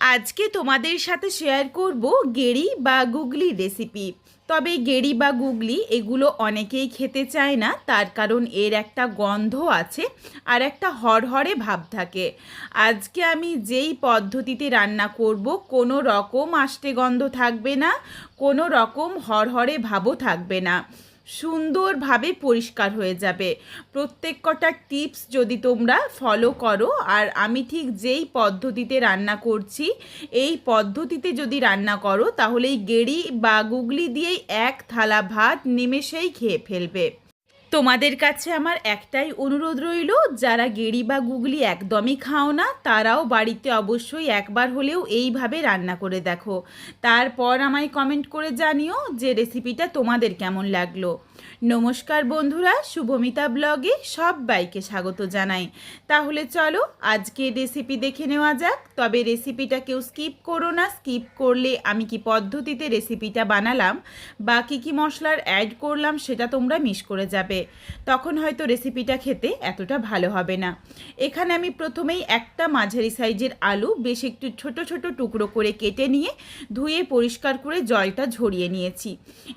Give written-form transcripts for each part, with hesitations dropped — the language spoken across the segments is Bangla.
আজকে তোমাদের সাথে শেয়ার করব গেরি বা গুগলি রেসিপি। তবে গেরি বা গুগলি এগুলো অনেকেই খেতে চায় না, তার কারণ এর একটা গন্ধ আছে আর একটা হরহরে ভাব থাকে। আজকে আমি যেই পদ্ধতিতে রান্না করব কোনো রকম আষ্টে গন্ধ থাকবে না, কোনো রকম হরহরে ভাবও থাকবে না, সুন্দরভাবে পরিষ্কার হয়ে যাবে। প্রত্যেক কটা টিপস যদি তোমরা ফলো করো আর আমি ঠিক যেই পদ্ধতিতে রান্না করছি এই পদ্ধতিতে যদি রান্না করো, তাহলে এই গেরি বা গুগলি দিয়েই এক থালা ভাত নিমেষেই খেয়ে ফেলবে। তোমাদের কাছে আমার একটাই অনুরোধ রইল, যারা গেরি বা গুগলি একদমই খাও না তারাও বাড়িতে অবশ্যই একবার হলেও এইভাবে রান্না করে দেখো। তারপর আমায় কমেন্ট করে জানিও যে রেসিপিটা তোমাদের কেমন লাগলো। নমস্কার বন্ধুরা, শুভমিতা ব্লগে সবাইকে স্বাগত জানাই। তাহলে চলো আজকে রেসিপি দেখে নেওয়া যাক। তবে রেসিপিটা কেউ স্কিপ করো না, স্কিপ করলে আমি কি পদ্ধতিতে রেসিপিটা বানালাম বা কী মশলার অ্যাড করলাম সেটা তোমরা মিস করে যাবে, তখন হয়তো রেসিপিটা খেতে এতটা ভালো হবে না। এখানে আমি প্রথমেই একটা মাঝারি সাইজের আলু বেশ একটু ছোট ছোট টুকরো করে কেটে নিয়ে ধুয়ে পরিষ্কার করে জলটা ঝরিয়ে নিয়েছি।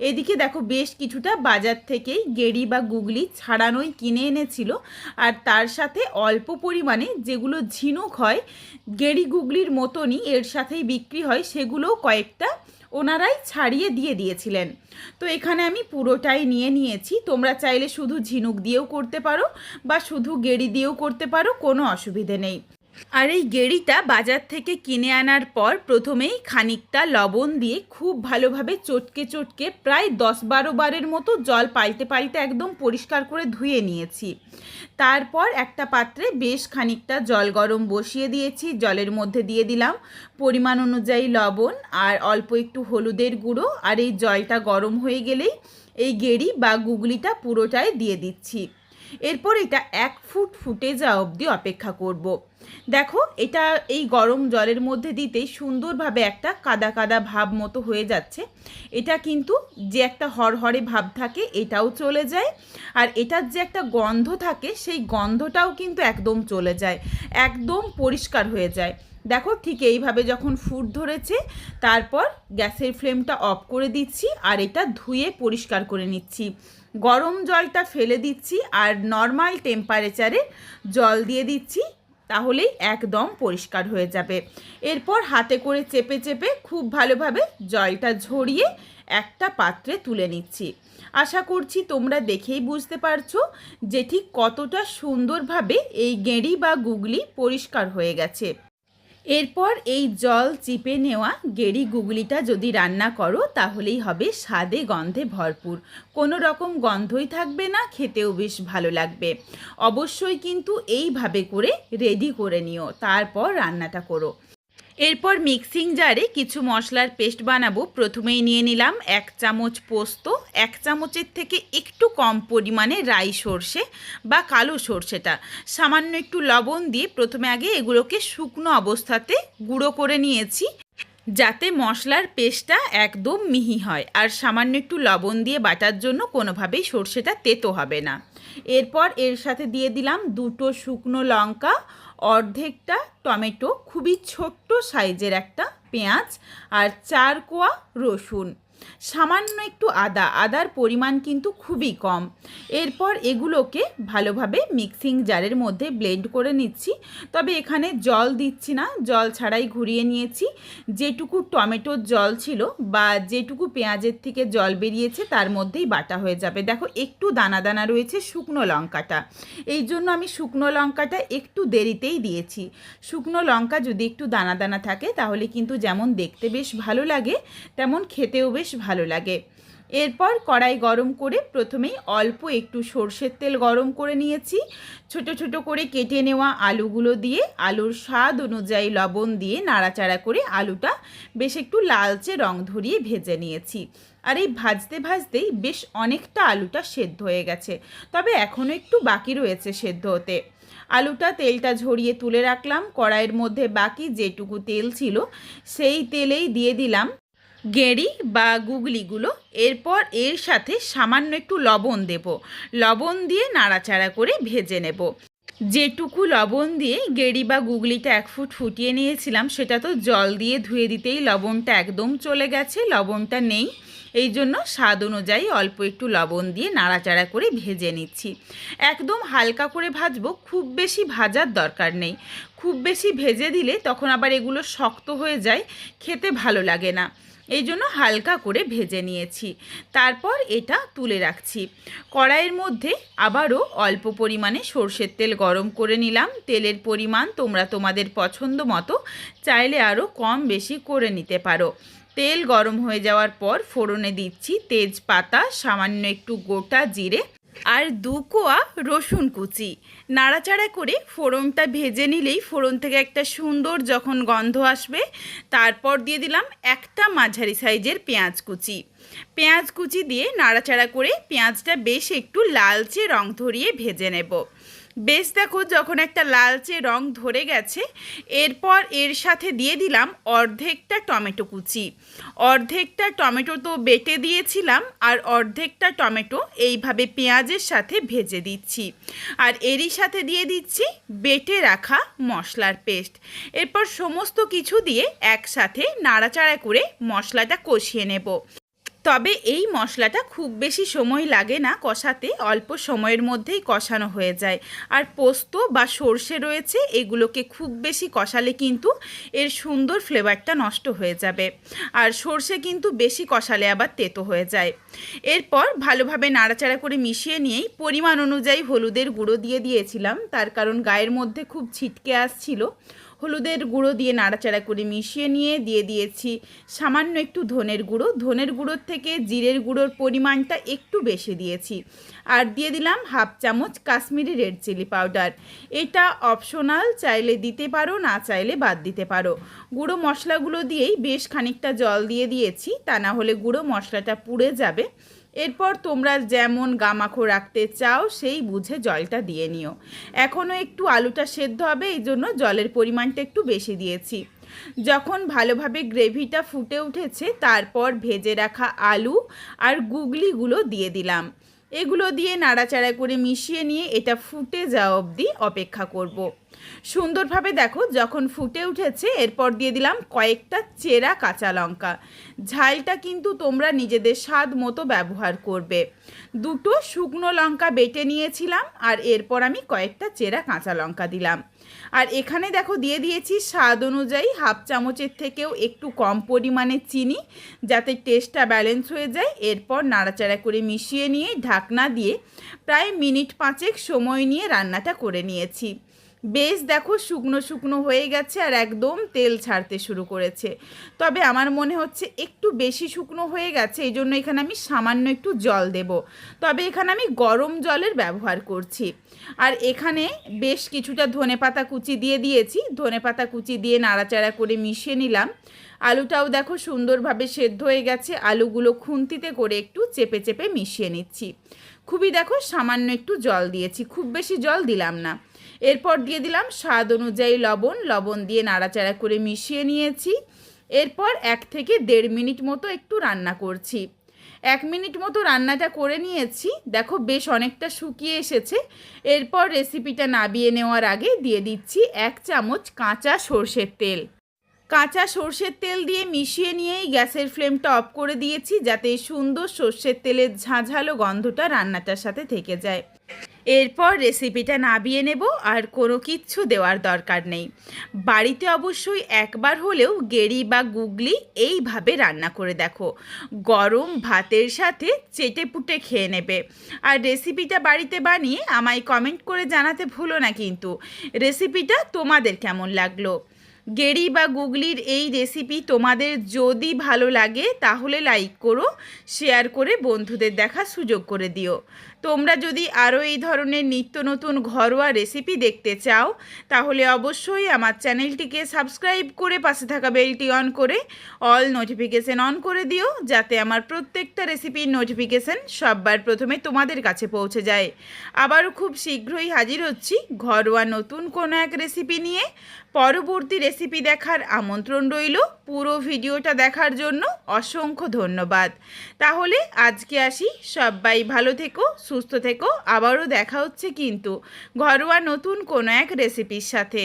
এদিকে দেখো বেশ কিছুটা বাজার থেকেই গেরি বা গুগলি ছাড়ানোই কিনে এনেছিল, আর তার সাথে অল্প পরিমাণে যেগুলো ঝিনুক হয় গেরি গুগলির মতনই এর সাথেই বিক্রি হয় সেগুলোও কয়েকটা ওনারাই ছাড়িয়ে দিয়ে দিয়েছিলেন। তো এখানে আমি পুরোটাই নিয়ে নিয়েছি। তোমরা চাইলে শুধু ঝিনুক দিয়েও করতে পারো বা শুধু গেরি দিয়েও করতে পারো, কোনো অসুবিধে নেই। আর এই গেরিটা বাজার থেকে কিনে আনার পর প্রথমেই খানিকটা লবণ দিয়ে খুব ভালোভাবে চটকে চটকে প্রায় 10-12 বারের মতো জল পাল্টে পাল্টে একদম পরিষ্কার করে ধুয়ে নিয়েছি। তারপর একটা পাত্রে বেশ খানিকটা জল গরম বসিয়ে দিয়েছি। জলের মধ্যে দিয়ে দিলাম পরিমাণ অনুযায়ী লবণ আর অল্প একটু হলুদের গুঁড়ো। আর এই জলটা গরম হয়ে গেলেই এই গেরি বা গুগলিটা পুরোটাই দিয়ে দিচ্ছি। এরপর এটা 1 ফুট ফুটে যাওয়া অবধি অপেক্ষা করব। দেখো এটা এই গরম জলের মধ্যে দিতেই সুন্দরভাবে একটা কাদা কাদা ভাব মতো হয়ে যাচ্ছে। এটা কিন্তু যে একটা হরহরে ভাব থাকে এটাও চলে যায়, আর এটার যে একটা গন্ধ থাকে সেই গন্ধটাও কিন্তু একদম চলে যায়, একদম পরিষ্কার হয়ে যায়। দেখো ঠিক এইভাবে যখন ফুট ধরেছে তারপর গ্যাসের ফ্লেমটা অফ করে দিচ্ছি আর এটা ধুয়ে পরিষ্কার করে নিচ্ছি। গরম জলটা ফেলে দিচ্ছি আর নর্মাল টেম্পারেচারে জল দিয়ে দিচ্ছি, তাহলেই একদম পরিষ্কার হয়ে যাবে। এরপর হাতে করে চেপে চেপে খুব ভালোভাবে জলটা ঝরিয়ে একটা পাত্রে তুলে নিচ্ছি। আশা করছি তোমরা দেখেই বুঝতে পারছো যে ঠিক কতটা সুন্দরভাবে এই গেঁড়ি বা গুগলি পরিষ্কার হয়ে গেছে। এরপর এই জল চিপে নেওয়া গেরি গুগলিটা যদি রান্না করো তাহলেই হবে স্বাদে গন্ধে ভরপুর, কোনো রকম গন্ধই থাকবে না, খেতেও বেশ ভালো লাগবে। অবশ্যই কিন্তু এইভাবে করে রেডি করে নিও, তারপর রান্নাটা করো। এরপর মিক্সিং জারে কিছু মশলার পেস্ট বানাবো। প্রথমেই নিয়ে নিলাম 1 চামচ পোস্ত, 1 চামচের থেকে একটু কম পরিমাণে রাই সর্ষে বা কালো সর্ষেটা, সামান্য একটু লবণ দিয়ে প্রথমে আগে এগুলোকে শুকনো অবস্থাতে গুঁড়ো করে নিয়েছি যাতে মশলার পেস্টটা একদম মিহি হয়, আর সামান্য একটু লবণ দিয়ে বাটার জন্য কোনোভাবেই সর্ষেটা তেতো হবে না। এরপর এর সাথে দিয়ে দিলাম 2টো শুকনো লঙ্কা, অর্ধেকটা টমেটো, খুবই ছোট্ট সাইজের একটা পেঁয়াজ আর 4 কোয়া রসুন, সামান্য একটু আদার পরিমাণ কিন্তু খুবই কম। এরপর এগুলোকে ভালোভাবে মিক্সিং জারের মধ্যে ব্লেন্ড করে নিচ্ছি। তবে এখানে জল দিচ্ছি না, জল ছাড়াই ঘুরিয়ে নিয়েছি। যেটুকু টমেটোর জল ছিল বা যেটুকু পেঁয়াজের থেকে জল বেরিয়েছে তার মধ্যেই বাটা হয়ে যাবে। দেখো একটু দানা দানা রয়েছে শুকনো লঙ্কাটা, এই জন্য আমি শুকনো লঙ্কাটা একটু দেরিতেই দিয়েছি। শুকনো লঙ্কা যদি একটু দানা দানা থাকে তাহলে কিন্তু যেমন দেখতে বেশ ভালো লাগে তেমন খেতেও বেশ ভালো লাগে। এরপর কড়াই গরম করে প্রথমেই অল্প একটু সর্ষের তেল গরম করে নিয়েছি। ছোট ছোট করে কেটে নেওয়া আলুগুলো দিয়ে আলুর স্বাদ অনুযায়ী লবণ দিয়ে নাড়াচাড়া করে আলুটা বেশ একটু লালচে রং ধরিয়ে ভেজে নিয়েছি। আর এই ভাজতে ভাজতেই বেশ অনেকটা আলুটা সেদ্ধ হয়ে গেছে, তবে এখনও একটু বাকি রয়েছে সেদ্ধ হতে। আলুটা তেলটা ঝরিয়ে তুলে রাখলাম। কড়াইয়ের মধ্যে বাকি যেটুকু তেল ছিল সেই তেলেই দিয়ে দিলাম গেঁড়ি বা গুগলিগুলো। এরপর এর সাথে সামান্য একটু লবণ দেব, লবণ দিয়ে নাড়াচাড়া করে ভেজে নেব। যেটুকু লবণ দিয়ে গেঁড়ি বা গুগলিটা 1 ফুট ফুটিয়ে নিয়েছিলাম সেটা তো জল দিয়ে ধুয়ে দিতেই লবণটা একদম চলে গেছে, লবণটা নেই। এই জন্য স্বাদ অনুযায়ী অল্প একটু লবণ দিয়ে নাড়াচাড়া করে ভেজে নিচ্ছি। একদম হালকা করে ভাজবো, খুব বেশি ভাজার দরকার নেই। খুব বেশি ভেজে দিলে তখন আবার এগুলো শক্ত হয়ে যায়, খেতে ভালো লাগে না। এই জন্য হালকা করে ভেজে নিয়েছি। তারপর এটা তুলে রাখছি। কড়াইয়ের মধ্যে আবারও অল্প পরিমাণে সর্ষের তেল গরম করে নিলাম। তেলের পরিমাণ তোমরা তোমাদের পছন্দ মতো চাইলে আরও কম বেশি করে নিতে পারো। তেল গরম হয়ে যাওয়ার পর ফোড়নে দিচ্ছি তেজপাতা, সামান্য একটু গোটা জিরে আর 2 কোয়া রসুন কুচি। নাড়াচাড়া করে ফোড়নটা ভেজে নিলেই ফোড়ন থেকে একটা সুন্দর যখন গন্ধ আসবে, তারপর দিয়ে দিলাম একটা মাঝারি সাইজের পেঁয়াজ কুচি। পেঁয়াজ কুচি দিয়ে নাড়াচাড়া করে পেঁয়াজটা বেশ একটু লালচে রং ধরিয়ে ভেজে নেব। বেশ দেখো যখন একটা লালচে রং ধরে গেছে, এরপর এর সাথে দিয়ে দিলাম অর্ধেকটা টমেটো কুচি। অর্ধেকটা টমেটো তো বেটে দিয়েছিলাম, আর অর্ধেকটা টমেটো এইভাবে পেঁয়াজের সাথে ভেজে দিচ্ছি। আর এরই সাথে দিয়ে দিচ্ছি বেটে রাখা মশলার পেস্ট। এরপর সমস্ত কিছু দিয়ে একসাথে নাড়াচাড়া করে মশলাটা কষিয়ে নেব। তবে এই মশলাটা খুব বেশি সময় লাগে না কষাতে, অল্প সময়ের মধ্যেই কষানো হয়ে যায়। আর পোস্ত বা সর্ষে রয়েছে, এগুলোকে খুব বেশি কষালে কিন্তু এর সুন্দর ফ্লেভারটা নষ্ট হয়ে যাবে। আর সর্ষে কিন্তু বেশি কষালে আবার তেতো হয়ে যায়। এরপর ভালোভাবে নাড়াচাড়া করে মিশিয়ে নিয়েই পরিমাণ অনুযায়ী হলুদের গুঁড়ো দিয়ে দিয়েছিলাম, তার কারণ গায়ের মধ্যে খুব ছিটকে আসছিল। হলুদের গুঁড়ো দিয়ে নাড়াচাড়া করে মিশিয়ে নিয়ে দিয়ে দিয়েছি সামান্য একটু ধনের গুঁড়ো। ধনের গুঁড়োর থেকে জিরের গুঁড়োর পরিমাণটা একটু বেশি দিয়েছি। আর দিয়ে দিলাম 1/2 চামচ কাশ্মীরি রেড চিলি পাউডার। এটা অপশনাল, চাইলে দিতে পারো, না চাইলে বাদ দিতে পারো। গুঁড়ো মশলাগুলো দিয়েই বেশ খানিকটা জল দিয়ে দিয়েছি, তা না হলে গুঁড়ো মশলাটা পুড়ে যাবে। এরপর তোমরা যেমন গামাখো রাখতে চাও সেই বুঝে জলটা দিয়ে নিও। এখনও একটু আলুটা সেদ্ধ হবে, এই জন্য জলের পরিমাণটা একটু বেশি দিয়েছি। যখন ভালোভাবে গ্রেভিটা ফুটে উঠেছে, তারপর ভেজে রাখা আলু আর গুগলিগুলো দিয়ে দিলাম। এগুলো দিয়ে নাড়াচাড়া করে মিশিয়ে নিয়ে এটা ফুটে যাওয়া অবধি অপেক্ষা করব। সুন্দরভাবে দেখো যখন ফুটে উঠেছে, এরপর দিয়ে দিলাম কয়েকটা চেরা কাঁচা লঙ্কা। ঝালটা কিন্তু তোমরা নিজেদের স্বাদ মতো ব্যবহার করবে। 2টো শুকনো লঙ্কা বেটে নিয়েছিলাম, আর এরপর আমি কয়েকটা চেরা কাঁচা লঙ্কা দিলাম। আর এখানে দেখো দিয়ে দিয়েছি স্বাদ অনুযায়ী 1/2 চামচের থেকেও একটু কম পরিমাণে চিনি, যাতে টেস্টটা ব্যালেন্স হয়ে যায়। এরপর নাড়াচাড়া করে মিশিয়ে নিয়ে ঢাকনা দিয়ে প্রায় মিনিট 5 সময় নিয়ে রান্নাটা করে নিয়েছি। বেশ দেখো শুকনো শুকনো হয়ে গেছে আর একদম তেল ছাড়তে শুরু করেছে। তবে আমার মনে হচ্ছে একটু বেশি শুকনো হয়ে গেছে, এই জন্য এখানে আমি সামান্য একটু জল দেব। তবে এখানে আমি গরম জলের ব্যবহার করছি। আর এখানে বেশ কিছুটা ধনেপাতা কুচি দিয়ে দিয়েছি। ধনেপাতা কুচি দিয়ে নাড়াচাড়া করে মিশিয়ে নিলাম। আলুটাও দেখো সুন্দরভাবে সেদ্ধ হয়ে গেছে। আলুগুলো খুন্তিতে করে একটু চেপে চেপে মিশিয়ে নিচ্ছি। খুবই দেখো সামান্য একটু জল দিয়েছি, খুব বেশি জল দিলাম না। এরপর দিয়ে দিলাম স্বাদ অনুযায়ী লবণ। লবণ দিয়ে নাড়াচাড়া করে মিশিয়ে নিয়েছি। এরপর 1 থেকে 1.5 মিনিট মতো একটু রান্না করছি। 1 মিনিট মতো রান্নাটা করে নিয়েছি। দেখো বেশ অনেকটা শুকিয়ে এসেছে। এরপর রেসিপিটা নাবিয়ে নেওয়ার আগে দিয়ে দিচ্ছি 1 চামচ কাঁচা সর্ষের তেল। কাঁচা সর্ষের তেল দিয়ে মিশিয়ে নিয়েই গ্যাসের ফ্লেমটা অফ করে দিয়েছি, যাতে সুন্দর সর্ষের তেলের ঝাঁঝালো গন্ধটা রান্নাটার সাথে থেকে যায়। এরপর রেসিপিটা নাবিয়ে নেব, আর কোনো কিচ্ছু দেওয়ার দরকার নেই। বাড়িতে অবশ্যই একবার হলেও গেঁড়ি বা গুগলি এইভাবে রান্না করে দেখো। গরম ভাতের সাথে চেটেপুটে খেয়ে নেবে। আর রেসিপিটা বাড়িতে বানিয়ে আমায় কমেন্ট করে জানাতে ভুলো না কিন্তু রেসিপিটা তোমাদের কেমন লাগলো। গেঁড়ি বা গুগলির এই রেসিপি তোমাদের যদি ভালো লাগে তাহলে লাইক করো, শেয়ার করে বন্ধুদের দেখার সুযোগ করে দিও। তোমরা যদি আরও এই ধরনের নিত্য নতুন ঘরোয়া রেসিপি দেখতে চাও, তাহলে অবশ্যই আমার চ্যানেলটিকে সাবস্ক্রাইব করে পাশে থাকা বেলটি অন করে অল নোটিফিকেশান অন করে দিও, যাতে আমার প্রত্যেকটা রেসিপির নোটিফিকেশান সববার প্রথমে তোমাদের কাছে পৌঁছে যায়। আবারও খুব শীঘ্রই হাজির হচ্ছি ঘরোয়া নতুন কোনো এক রেসিপি নিয়ে। পরবর্তী রেসিপি দেখার আমন্ত্রণ রইল। পুরো ভিডিওটা দেখার জন্য অসংখ্য ধন্যবাদ। তাহলে আজকে আসি, সবাই ভালো থেকো। সুস্থ থেকো। আবারও দেখা হচ্ছে কিন্তু ঘরোয়া নতুন কোনো এক রেসিপির সাথে।